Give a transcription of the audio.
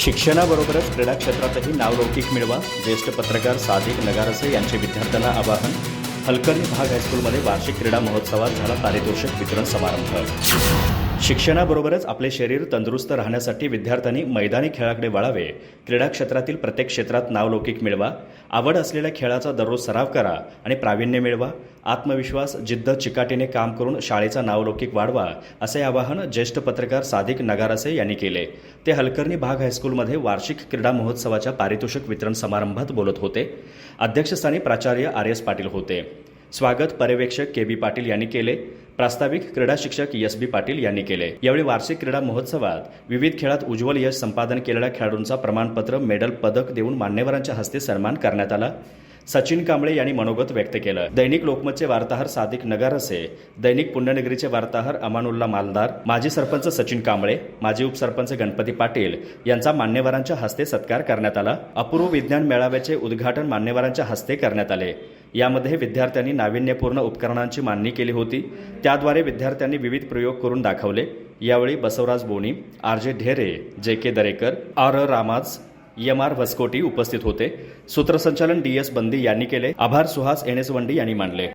शिक्षणाबरोबरच क्रीडा क्षेत्रातही नावलौकिक मिळवा. ज्येष्ठ पत्रकार सादिक नगारसे यांचे विद्यार्थ्यांना आवाहन. हलकर्णी भाग हायस्कूलमध्ये वार्षिक क्रीडा महोत्सवात झाला पारितोषिक वितरण समारंभ. शिक्षणाबरोबरच आपले शरीर तंदुरुस्त राहण्यासाठी विद्यार्थ्यांनी मैदानी खेळाकडे वळावे. क्रीडा क्षेत्रातील प्रत्येक क्षेत्रात नावलौकिक मिळवा. आवड असलेल्या खेळाचा दररोज सराव करा आणि प्रावीण्य मिळवा. आत्मविश्वास, जिद्द, चिकाटीने काम करून शाळेचा नावलौकिक वाढवा, असे आवाहन ज्येष्ठ पत्रकार सादिक नगारसे यांनी केले. ते हलकर्णी भाग हायस्कूलमध्ये वार्षिक क्रीडा महोत्सवाच्या पारितोषिक वितरण समारंभात बोलत होते. अध्यक्षस्थानी प्राचार्य RS पाटील होते. स्वागत पर्यवेक्षक KB पाटील यांनी केले. प्रास्ताविक क्रीडा शिक्षक SB पाटील यांनी केले. यावेळी वार्षिक क्रीडा महोत्सवात विविध खेळात उज्ज्वल यश संपादन केलेल्या खेळाडूंचा प्रमाणपत्र, मेडल, पदक देऊन मान्यवरांच्या हस्ते सन्मान करण्यात आला. सचिन कांबळे यांनी मनोगत व्यक्त केलं. दैनिक लोकमतचे वार्ताहर सादिक नगारसे, दैनिक पुण्यनगरीचे वार्ताहर अमानुल्ला मालदार, माजी सरपंच सचिन कांबळे, माजी उपसरपंच गणपती पाटील यांचा मान्यवरांच्या हस्ते सत्कार करण्यात आला. अपूर्व विज्ञान मेळाव्याचे उद्घाटन मान्यवरांच्या हस्ते करण्यात आले. यामध्ये विद्यार्थ्यांनी नाविन्यपूर्ण उपकरणांची मांडणी केली होती. त्याद्वारे विद्यार्थ्यांनी विविध प्रयोग करून दाखवले. यावेळी Basavaraj Boney, RJ Dhere, JK Darekar, R Rama's, MR वस्कोटी उपस्थित होते. सूत्रसंचालन DS बंदी यांनी केले. आभार सुहास NS वंडी यांनी मानले.